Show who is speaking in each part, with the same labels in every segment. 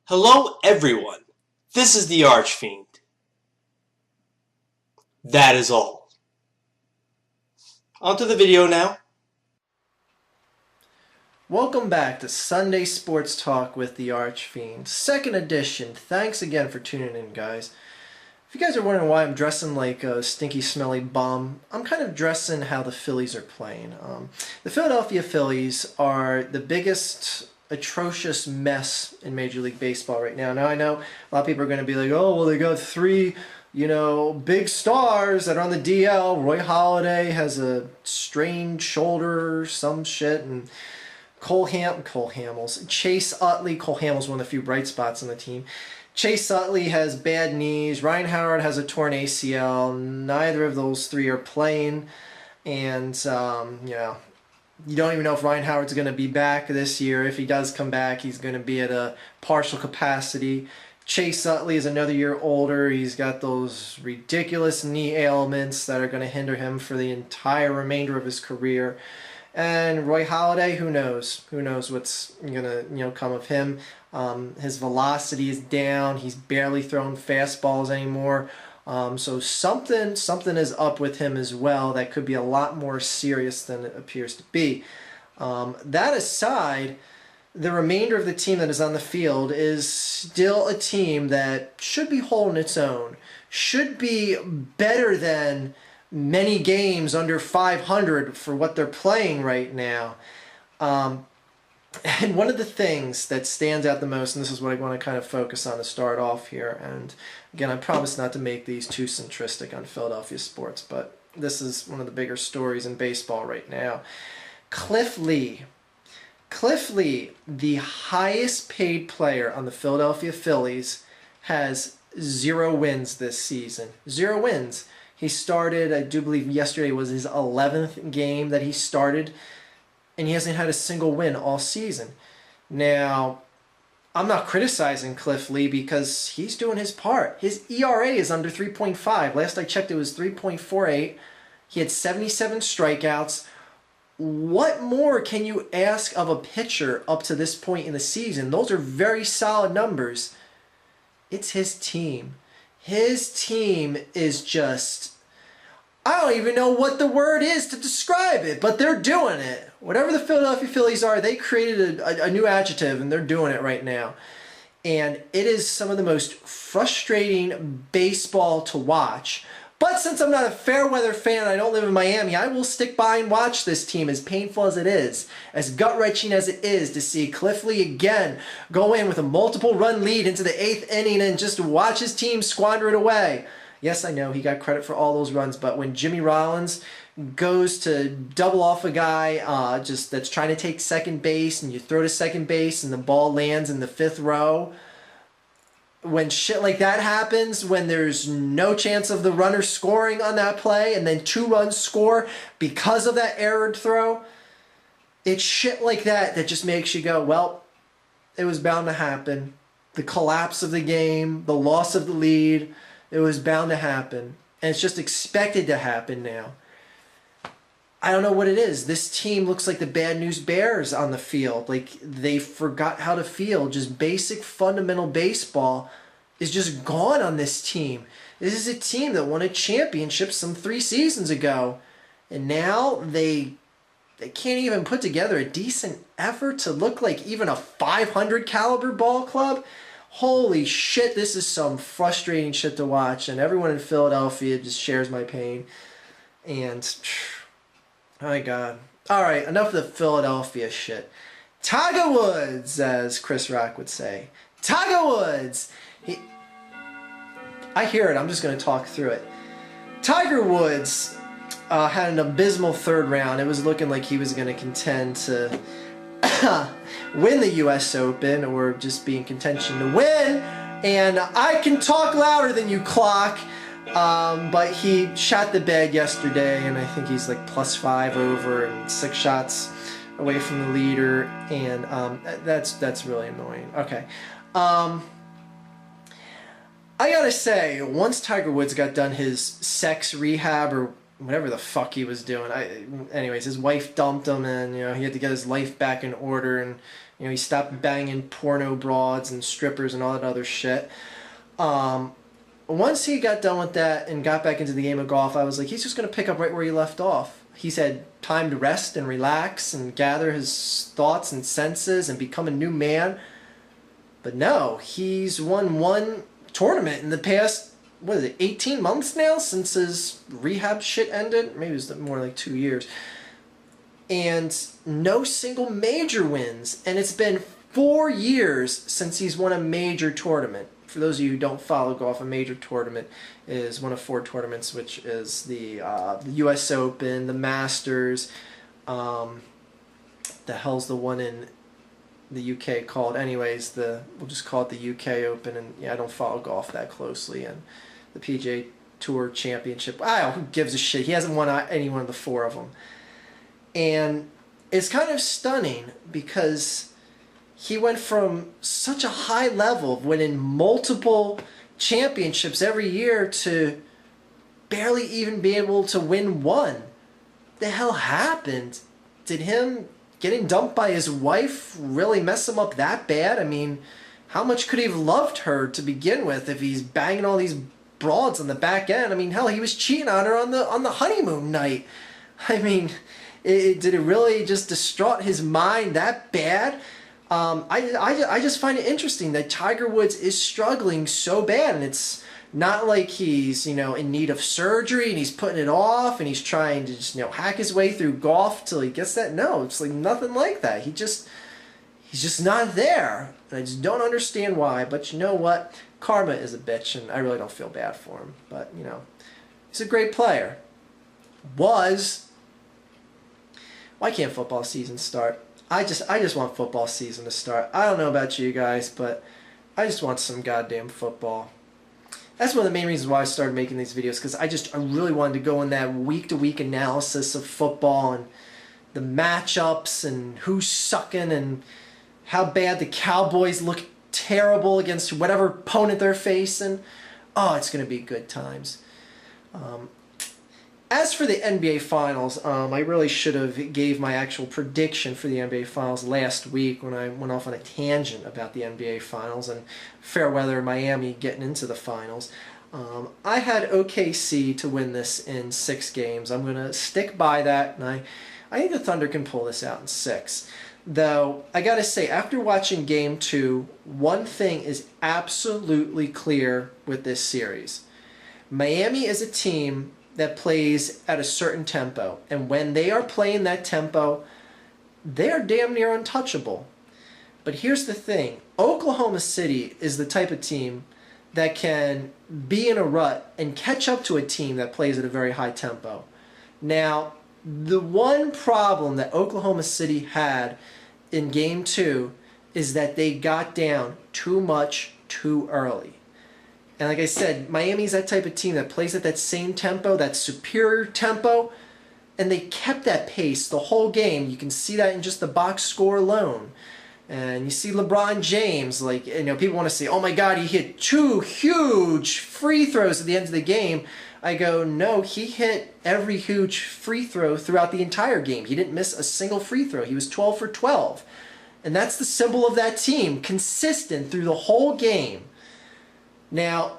Speaker 1: Hello everyone, this is the Archfiend. That is all. On to the video now.
Speaker 2: Welcome back to Sunday Sports Talk with the Archfiend, second edition. Thanks again for tuning in, guys. If you guys are wondering why I'm dressing like a stinky, smelly bum, I'm kind of dressing how the Phillies are playing. The Philadelphia Phillies are the biggest atrocious mess in Major League Baseball right now. Now I know a lot of people are going to be like, oh, well, they got three, big stars that are on the DL. Roy Halladay has a strained shoulder or some shit, and Cole Hamels, Chase Utley. Cole Hamels one of the few bright spots on the team. Chase Utley has bad knees. Ryan Howard has a torn ACL. Neither of those three are playing, and you don't even know if Ryan Howard's going to be back this year. If he does come back, he's going to be at a partial capacity. Chase Utley is another year older. He's got those ridiculous knee ailments that are going to hinder him for the entire remainder of his career. And Roy Halladay, who knows? Who knows what's going to come of him? His velocity is down. He's barely throwing fastballs anymore. So something is up with him as well that could be a lot more serious than it appears to be. That aside, the remainder of the team that is on the field is still a team that should be holding its own, should be better than many games under 500 for what they're playing right now. And one of the things that stands out the most, and this is what I want to kind of focus on to start off here, and again, I promise not to make these too centristic on Philadelphia sports, but this is one of the bigger stories in baseball right now. Cliff Lee. Cliff Lee, the highest paid player on the Philadelphia Phillies, has 0 wins this season. 0 wins. He started, I do believe yesterday was his 11th game that he started, and he hasn't had a single win all season. Now, I'm not criticizing Cliff Lee because he's doing his part. His ERA is under 3.5. Last I checked, it was 3.48. He had 77 strikeouts. What more can you ask of a pitcher up to this point in the season? Those are very solid numbers. It's his team. His team is just, I don't even know what the word is to describe it, but they're doing it. Whatever the Philadelphia Phillies are, they created a new adjective, and they're doing it right now. And it is some of the most frustrating baseball to watch. But since I'm not a fair weather fan and I don't live in Miami, I will stick by and watch this team, as painful as it is, as gut-wrenching as it is to see Cliff Lee again go in with a multiple-run lead into the 8th inning and just watch his team squander it away. Yes, I know he got credit for all those runs, but when Jimmy Rollins goes to double off a guy that's trying to take second base, and you throw to second base and the ball lands in the 5th row, when shit like that happens, when there's no chance of the runner scoring on that play and then 2 runs score because of that errored throw, it's shit like that that just makes you go, well, it was bound to happen. The collapse of the game, the loss of the lead, it was bound to happen. And it's just expected to happen now. I don't know what it is. This team looks like the Bad News Bears on the field. Like, they forgot how to field. Just basic fundamental baseball is just gone on this team. This is a team that won a championship some 3 seasons ago. And now they can't even put together a decent effort to look like even a 500 caliber ball club. Holy shit, this is some frustrating shit to watch. And everyone in Philadelphia just shares my pain. And my God. Alright, enough of the Philadelphia shit. Tiger Woods, as Chris Rock would say. Tiger Woods! I hear it, I'm just going to talk through it. Tiger Woods had an abysmal 3rd round. It was looking like he was going to contend to win the U.S. Open, or just be in contention to win. And I can talk louder than you, clock. But he shot the bed yesterday, and I think he's like +5 over and 6 shots away from the leader, and that's really annoying. Okay, I gotta say, once Tiger Woods got done his sex rehab or whatever the fuck he was doing, anyways, his wife dumped him, and he had to get his life back in order, and You know, he stopped banging porno broads and strippers and all that other shit. Once he got done with that and got back into the game of golf, I was like, he's just going to pick up right where he left off. He's had time to rest and relax and gather his thoughts and senses and become a new man. But no, he's won one tournament in the past, 18 months now since his rehab shit ended? Maybe it was more like 2 years. And no single major wins. And it's been 4 years since he's won a major tournament. For those of you who don't follow golf, a major tournament is one of 4 tournaments, which is the U.S. Open, the Masters, the hell's the one in the U.K. called? Anyways, we'll just call it the U.K. Open, and yeah, I don't follow golf that closely, and the PGA Tour Championship. Who gives a shit? He hasn't won any one of the 4 of them. And it's kind of stunning because he went from such a high level of winning multiple championships every year to barely even be able to win one. The hell happened? Did him getting dumped by his wife really mess him up that bad? I mean, how much could he have loved her to begin with if he's banging all these broads on the back end? I mean, hell, he was cheating on her on the honeymoon night. I mean, did it really just distraught his mind that bad? I just find it interesting that Tiger Woods is struggling so bad, and it's not like he's, in need of surgery and he's putting it off and he's trying to just, hack his way through golf till he gets that. No, it's like nothing like that. He's just not there. And I just don't understand why. But you know what? Karma is a bitch, and I really don't feel bad for him. But, he's a great player. Why can't football season start? I just want football season to start. I don't know about you guys, but I just want some goddamn football. That's one of the main reasons why I started making these videos, because I really wanted to go in that week-to-week analysis of football and the matchups and who's sucking and how bad the Cowboys look terrible against whatever opponent they're facing. Oh, it's going to be good times. As for the NBA Finals, I really should have gave my actual prediction for the NBA Finals last week when I went off on a tangent about the NBA Finals and fair weather Miami getting into the Finals. I had OKC to win this in 6 games. I'm going to stick by that, and I think the Thunder can pull this out in 6. Though, I got to say, after watching Game 2, one thing is absolutely clear with this series. Miami is a team that plays at a certain tempo, and when they are playing that tempo, they are damn near untouchable. But here's the thing, Oklahoma City is the type of team that can be in a rut and catch up to a team that plays at a very high tempo. Now, the one problem that Oklahoma City had in Game 2 is that they got down too much too early. And like I said, Miami's that type of team that plays at that same tempo, that superior tempo, and they kept that pace the whole game. You can see that in just the box score alone. And you see LeBron James, people want to say, oh my God, he hit 2 huge free throws at the end of the game. I go, no, he hit every huge free throw throughout the entire game. He didn't miss a single free throw. He was 12 for 12. And that's the symbol of that team, consistent through the whole game. Now,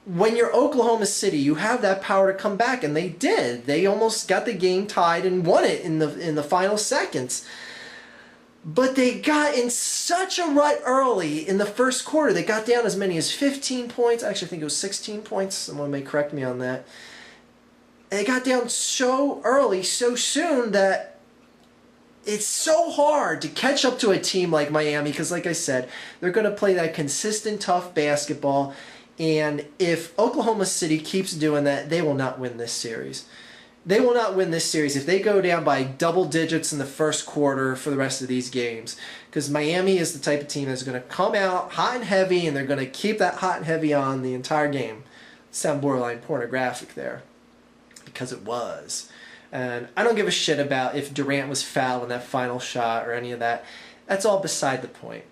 Speaker 2: when you're Oklahoma City, you have that power to come back, and they did. They almost got the game tied and won it in the final seconds. But they got in such a rut early in the first quarter. They got down as many as 15 points. Actually, I think it was 16 points. Someone may correct me on that. They got down so early, so soon, that it's so hard to catch up to a team like Miami because, like I said, they're going to play that consistent, tough basketball. And if Oklahoma City keeps doing that, they will not win this series. They will not win this series if they go down by double digits in the first quarter for the rest of these games. Because Miami is the type of team that's going to come out hot and heavy, and they're going to keep that hot and heavy on the entire game. Sound borderline pornographic there. Because it was. And I don't give a shit about if Durant was fouled in that final shot or any of that. That's all beside the point.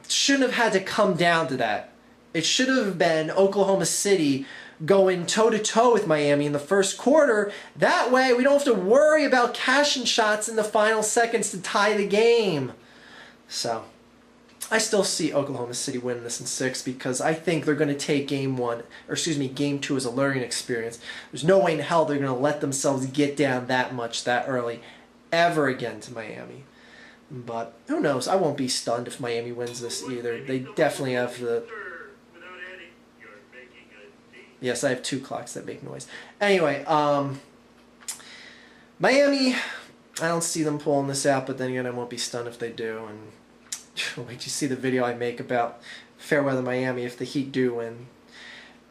Speaker 2: It shouldn't have had to come down to that. It should have been Oklahoma City going toe-to-toe with Miami in the first quarter. That way, we don't have to worry about cashing shots in the final seconds to tie the game. So I still see Oklahoma City winning this in 6 because I think they're going to take game 2 as a learning experience. There's no way in hell they're going to let themselves get down that much that early ever again to Miami. But who knows? I won't be stunned if Miami wins this either. They definitely have the... Yes, I have 2 clocks that make noise. Anyway, Miami, I don't see them pulling this out, but then again, I won't be stunned if they do. And wait, you see the video I make about Fairweather Miami if the Heat do win.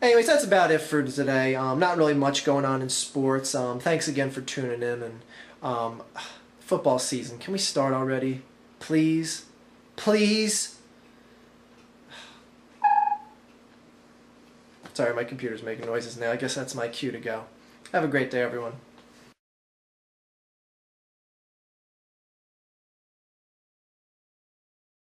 Speaker 2: Anyways, that's about it for today. Not really much going on in sports. Thanks again for tuning in. And football season, can we start already? Please? Please? Sorry, my computer's making noises now. I guess that's my cue to go. Have a great day, everyone.